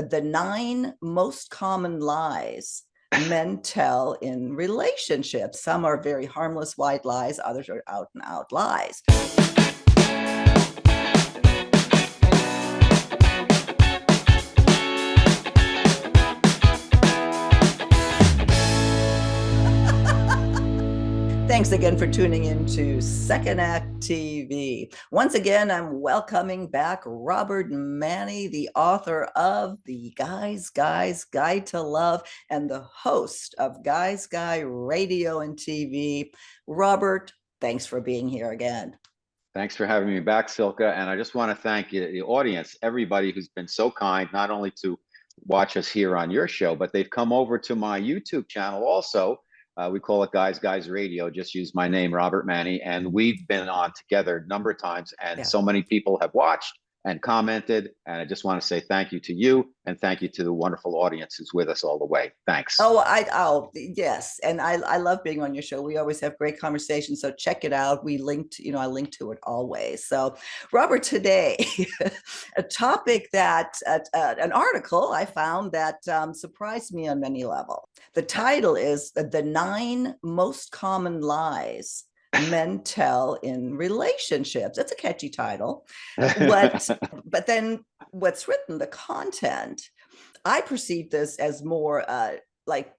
the 9 most common lies men tell in relationships. Some are very harmless white lies, others are out and out lies. Thanks again for tuning in to Second Act TV. Once again, I'm welcoming back Robert Manni, the author of The Guy's Guide to Love and the host of Guy's Guy Radio and TV. Robert, thanks for being here again. Thanks for having me back, Silka. And I just want to thank you, the audience, everybody who's been so kind, not only to watch us here on your show, but they've come over to my YouTube channel also. We call it Guys Radio. Just use my name, Robert Manni, and we've been on together a number of times, and so many people have watched and commented. And I just want to say thank you to you, and thank you to the wonderful audience who's with us all the way. Thanks. Oh, yes, and I love being on your show. We always have great conversations, so check it out. We linked, I link to it always. So, Robert, today, a topic that an article I found that surprised me on many levels. The title is "The 9 Most Common Lies Men Tell in Relationships." It's a catchy title, but then what's written, the content, I perceive this as more like,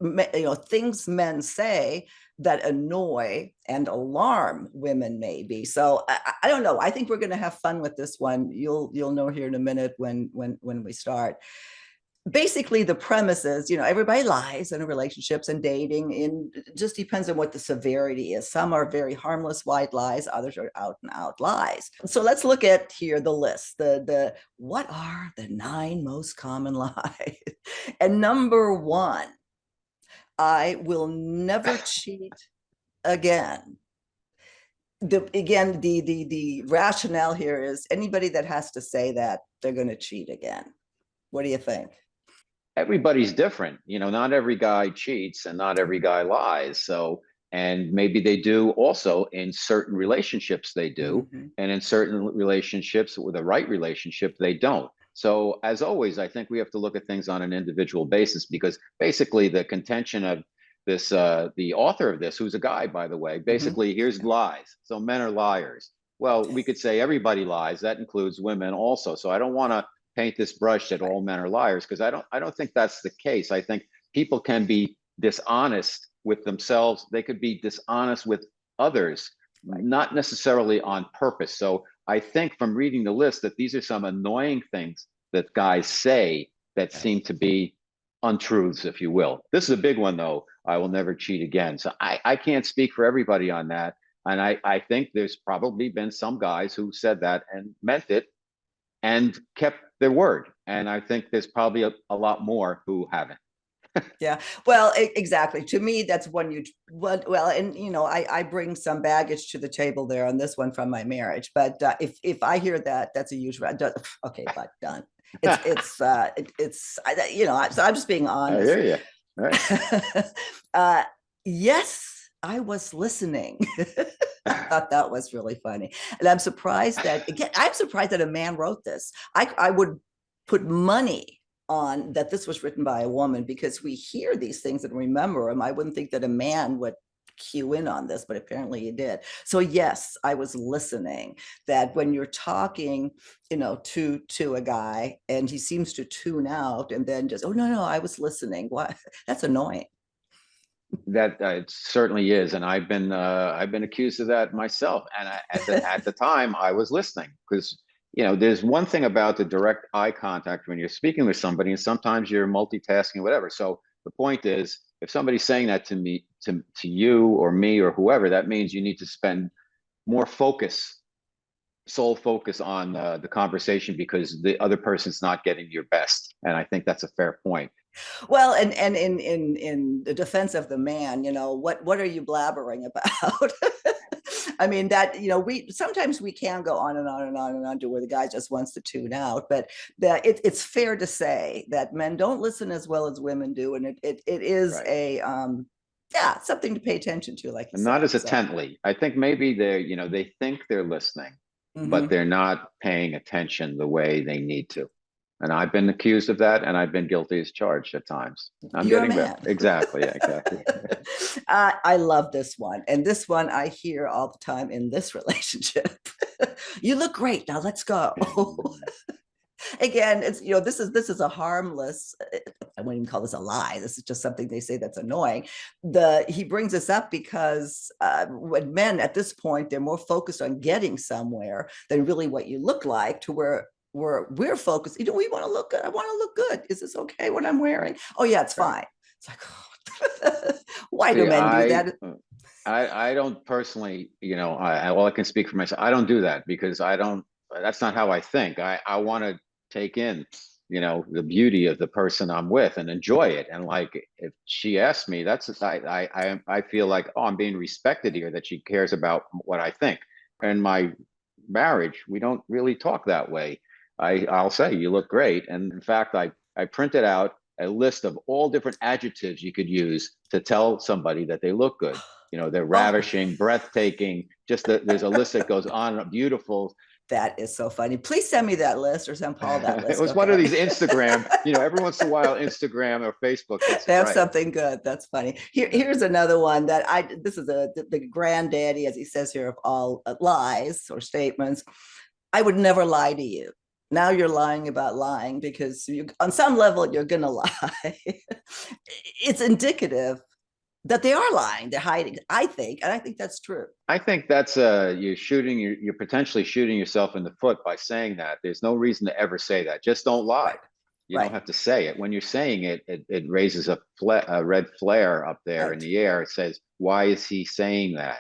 things men say that annoy and alarm women, maybe. So I don't know. I think we're going to have fun with this one. You'll know here in a minute when we start. Basically, the premise is, everybody lies in relationships and dating, and it just depends on what the severity is. Some are very harmless white lies, others are out and out lies. So let's look at here the list. The what are the 9 most common lies? And number one, I will never cheat again. The rationale here is anybody that has to say that, they're going to cheat again. What do you think? Everybody's different. Not every guy cheats and not every guy lies. So, and maybe they do also in certain relationships, they do. Mm-hmm. And in certain relationships, with the right relationship, they don't. So as always, I think we have to look at things on an individual basis, because basically the contention of this, the author of this, who's a guy, by the way, basically here's lies. So men are liars. Well, we could say everybody lies. That includes women also. So I don't want to paint this brush that all men are liars, because I don't think that's the case. I think people can be dishonest with themselves. They could be dishonest with others, not necessarily on purpose. So I think from reading the list that these are some annoying things that guys say that seem to be untruths, if you will. This is a big one, though. I will never cheat again. So I can't speak for everybody on that. And I think there's probably been some guys who said that and meant it and kept their word. And I think there's probably a lot more who haven't. Yeah, well, exactly. To me, that's one and I bring some baggage to the table there on this one from my marriage. But if I hear that, that's a huge, okay, but done. So I'm just being honest. I hear you. Right. Yes, I was listening. I thought that was really funny. And I'm surprised that a man wrote this. I would put money on that this was written by a woman, because we hear these things and remember them. I wouldn't think that a man would cue in on this, but apparently he did. So yes, I was listening. That when you're talking, to a guy and he seems to tune out and then just, oh no, I was listening. What? That's annoying. That it certainly is, and I've been accused of that myself. And at the time, I was listening, because there's one thing about the direct eye contact when you're speaking with somebody, and sometimes you're multitasking, whatever. So the point is, if somebody's saying that to me, to you or me or whoever, that means you need to spend more sole focus on the conversation, because the other person's not getting your best. And I think that's a fair point. Well, and in the defense of the man, what are you blabbering about? I mean, that, we sometimes we can go on and on and on and on to where the guy just wants to tune out, but that it's fair to say that men don't listen as well as women do, and it is right. Something to pay attention to, like you not said, as intently. I think maybe they think they're listening, but they're not paying attention the way they need to. And I've been accused of that, and I've been guilty as charged at times. I'm You're a getting better. man. Exactly. Yeah, exactly. I love this one. And this one I hear all the time in this relationship. You look great. Now let's go. Again, it's, this is a harmless, I wouldn't even call this a lie. This is just something they say that's annoying. He brings this up because when men at this point, they're more focused on getting somewhere than really what you look like, to where we're focused, we want to look good. I want to look good. Is this okay what I'm wearing? Oh yeah, it's Right. fine. It's like, oh. Why do See, men do that? I don't personally, well, I can speak for myself. I don't do that because I don't. That's not how I think. I want to take in, the beauty of the person I'm with and enjoy it. And like, if she asks me, I feel like, oh, I'm being respected here. That she cares about what I think. In my marriage, we don't really talk that way. I'll say you look great, and in fact, I printed out a list of all different adjectives you could use to tell somebody that they look good. They're Oh, ravishing, breathtaking. There's a list that goes on, beautiful. that is so funny. Please send me that list, or send Paul that It list. was one of Okay. these Instagram, every once in a while, Instagram or Facebook gets They it have right. something good. That's funny. Yeah. Here's another one that this is the granddaddy, as he says here, of all lies or statements. I would never lie to you. Now you're lying about lying, because on some level, you're going to lie. It's indicative that they are lying. They're hiding, I think. And I think that's true. I think that's you're potentially shooting yourself in the foot by saying that. There's no reason to ever say that. Just don't lie. Right. You don't Right. have to say it. When you're saying it, it raises a red flare up there in Right. the air. It says, why is he saying that?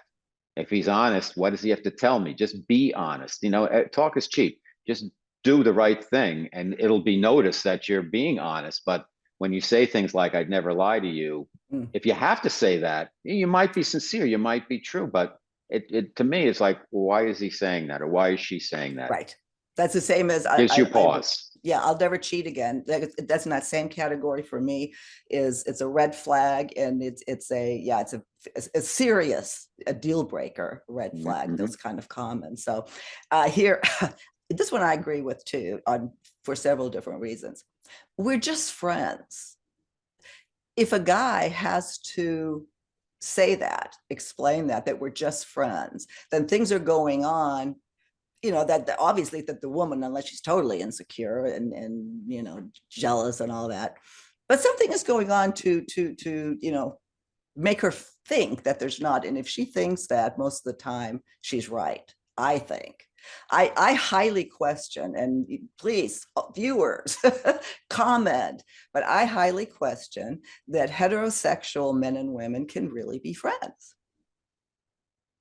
If he's honest, what does he have to tell me? Just be honest. Talk is cheap. Just do the right thing, and it'll be noticed that you're being honest. But when you say things like, I'd never lie to you, Mm. if you have to say that, you might be sincere, you might be true, but it to me, it's like, why is he saying that, or why is she saying that? Right. That's the same as Gives you pause. yeah, I'll never cheat again. That's in that same category for me. It's a red flag, and it's a serious, a deal breaker red flag. Mm-hmm. That's kind of common. So here, this one I agree with too, on for several different reasons. We're just friends. If a guy has to say that, explain that we're just friends, then things are going on, that obviously that the woman, unless she's totally insecure and jealous and all that, but something is going on to make her think that there's not. And if she thinks that, most of the time she's right, I think. I highly question, and please, viewers, comment, but I highly question that heterosexual men and women can really be friends.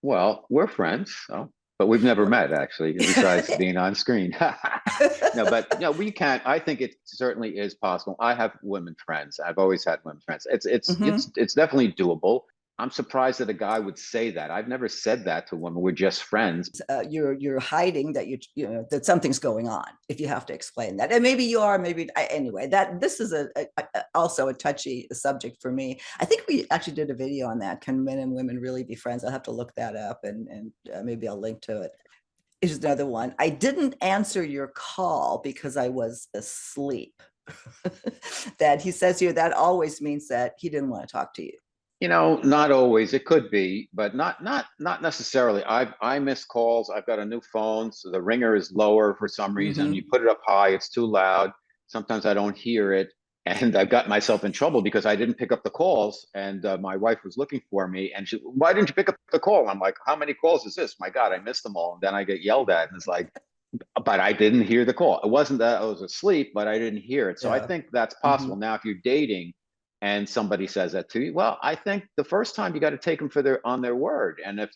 Well, we're friends, so, but we've never met actually, besides being on screen. No, but no, we can't. I think it certainly is possible. I have women friends. I've always had women friends. Mhm. It's definitely doable. I'm surprised that a guy would say that. I've never said that to a woman. We're just friends. You're hiding that that something's going on, if you have to explain that. And maybe you are, maybe anyway. That this is also a touchy subject for me. I think we actually did a video on that. Can men and women really be friends? I'll have to look that up, and maybe I'll link to it. Here's another one. I didn't answer your call because I was asleep. That he says here, that always means that he didn't want to talk to you. Not always. It could be, but not necessarily. I miss calls. I've got a new phone, so the ringer is lower for some reason. You Mm-hmm. put it up high, it's too loud. Sometimes I don't hear it, and I've got myself in trouble because I didn't pick up the calls, and my wife was looking for me, and she, why didn't you pick up the call? I'm like, how many calls is this? My God, I missed them all, and then I get yelled at, and it's like, but I didn't hear the call. It wasn't that I was asleep, but I didn't hear it. So I Yeah. think that's Mm-hmm. possible. Now, if you're dating and somebody says that to you, well, I think the first time you got to take them for their on their word. And if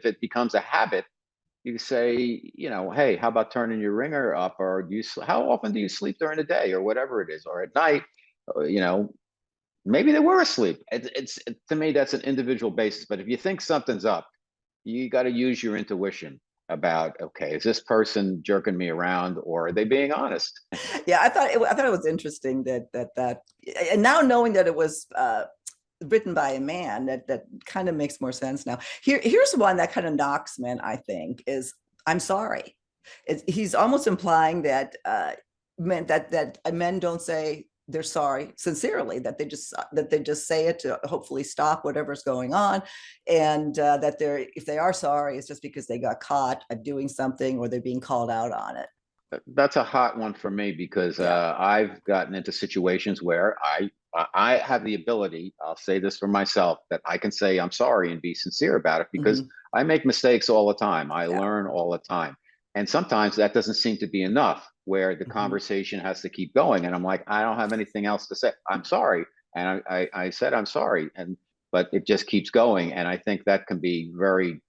it becomes a habit, you say, hey, how about turning your ringer up? Or how often do you sleep during the day, or whatever it is, or at night? Or, maybe they were asleep. To me, that's an individual basis. But if you think something's up, you got to use your intuition about, okay, is this person jerking me around, or are they being honest? Yeah, I thought it was interesting that and now knowing that it was written by a man, that kind of makes more sense now. Here's one that kind of knocks men, I think, is I'm sorry. He's almost implying that men that men don't say they're sorry sincerely, that they just say it to hopefully stop whatever's going on, and that they're, if they are sorry, it's just because they got caught at doing something or they're being called out on it. That's a hot one for me because Yeah. I've gotten into situations where I have the ability, I'll say this for myself, that I can say I'm sorry and be sincere about it because Mm-hmm. I make mistakes all the time. I Yeah. learn all the time. And sometimes that doesn't seem to be enough where the Mm-hmm. conversation has to keep going. And I'm like, I don't have anything else to say. I'm sorry. And I said, I'm sorry. And, but it just keeps going. And I think that can be very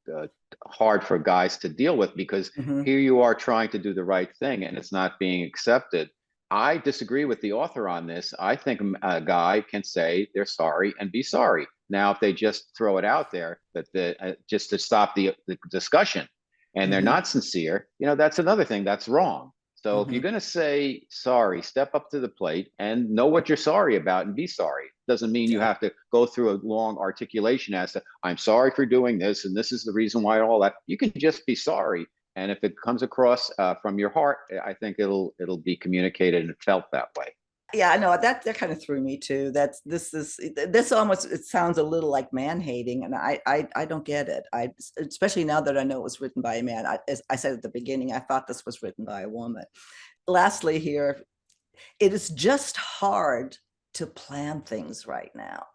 hard for guys to deal with because Mm-hmm. here you are trying to do the right thing and it's not being accepted. I disagree with the author on this. I think a guy can say they're sorry and be sorry. Now, if they just throw it out there that just to stop the discussion and they're Mm-hmm. not sincere, that's another thing that's wrong. So if you're Mm-hmm. going to say sorry, step up to the plate and know what you're sorry about and be sorry. Doesn't mean you Yeah. have to go through a long articulation as to I'm sorry for doing this and this is the reason why all that. You can just be sorry, and if it comes across from your heart, I think it'll be communicated and felt that way. Yeah, I know that kind of threw me too. This almost, it sounds a little like man hating, and I don't get it. I, especially now that I know it was written by a man. As I said at the beginning, I thought this was written by a woman. Lastly, here, it is just hard to plan things right now.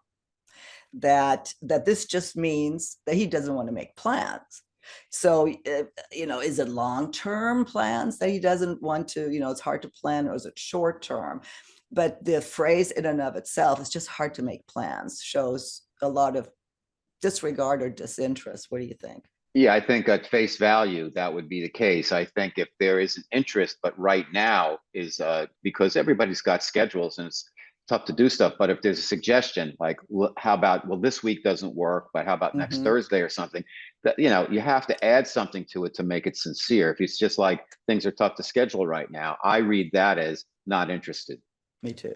That this just means that he doesn't want to make plans. So is it long-term plans that he doesn't want to, it's hard to plan, or is it short-term? But the phrase in and of itself is just hard to make plans, shows a lot of disregard or disinterest. What do you think? Yeah, I think at face value, that would be the case. I think if there is an interest, but right now is because everybody's got schedules and it's tough to do stuff. But if there's a suggestion, like, how about, well, this week doesn't work, but how about next Mm-hmm. Thursday or something, that, you have to add something to it to make it sincere. If it's just like things are tough to schedule right now, I read that as not interested. Me too.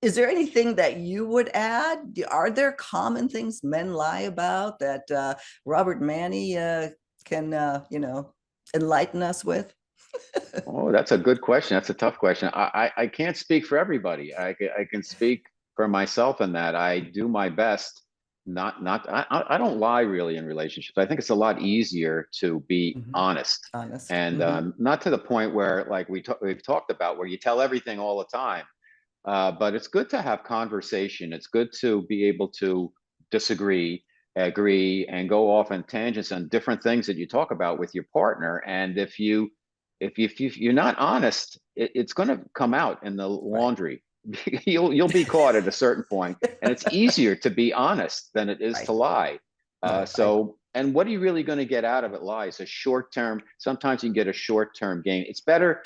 Is there anything that you would add? Are there common things men lie about that Robert Manni can, enlighten us with? Oh, that's a good question. That's a tough question. I can't speak for everybody. I can speak for myself in that I do my best. I don't lie really in relationships. I think it's a lot easier to be Mm-hmm. honest Honest. and Mm-hmm. not to the point where like we've talked about where you tell everything all the time. But it's good to have conversation. It's good to be able to disagree, agree, and go off on tangents on different things that you talk about with your partner. And if you're not honest, it's going to come out in the Right. laundry. You'll be caught at a certain point, and it's easier to be honest than it is to Right. lie. No, And what are you really going to get out of it? Lies a short term. Sometimes you can get a short term gain. It's better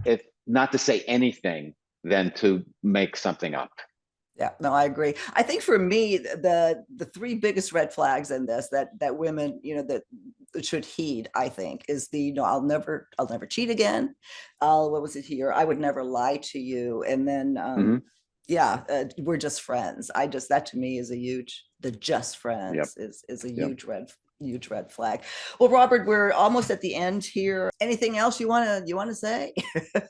if not to say anything than to make something up. yeah, no, I agree. I think for me, the three biggest red flags in this that women, that should heed, I think, is I'll never cheat again. What was it here? I would never lie to you. And then, Mm-hmm. yeah, we're just friends. That to me is a huge, the just Yep. friends is a Yep. huge red flag. Well, Robert, we're almost at the end here. Anything else you want to say?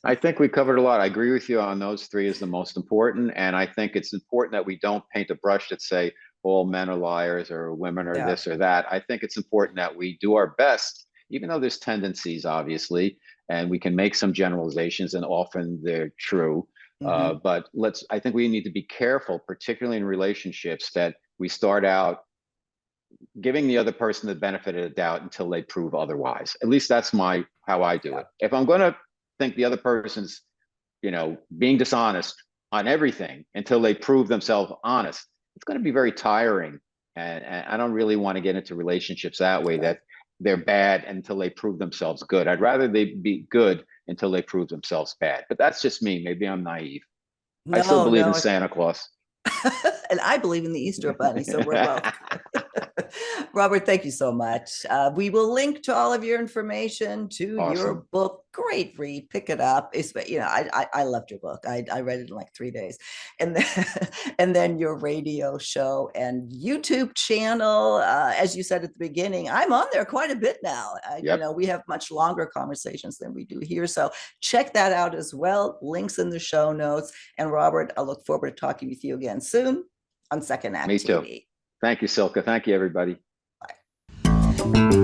I think we covered a lot. I agree with you on those three is the most important. And I think it's important that we don't paint a brush that say all men are liars or women are Yeah. this or that. I think it's important that we do our best, even though there's tendencies, obviously, and we can make some generalizations and often they're true. Mm-hmm. But I think we need to be careful, particularly in relationships, that we start out giving the other person the benefit of the doubt until they prove otherwise. At least that's how I do Yeah. it. If I'm going to think the other person's, being dishonest on everything until they prove themselves honest, it's going to be very tiring. And I don't really want to get into relationships that way, Right. that they're bad until they prove themselves good. I'd rather they be good until they prove themselves bad. But that's just me. Maybe I'm naive. I still No, believe in no. Santa Claus. And I believe in the Easter Bunny, so we're both. Robert, thank you so much. We will link to all of your information to your Awesome. book. Great read. Pick it up. It's, I loved your book. I read it in like 3 days. And then, and then your radio show and YouTube channel. As you said at the beginning, I'm on there quite a bit now. Yep. We have much longer conversations than we do here. So check that out as well. Links in the show notes. And Robert, I look forward to talking with you again soon on Second Act Me too. TV. Thank you, Silka. Thank you, everybody. Bye.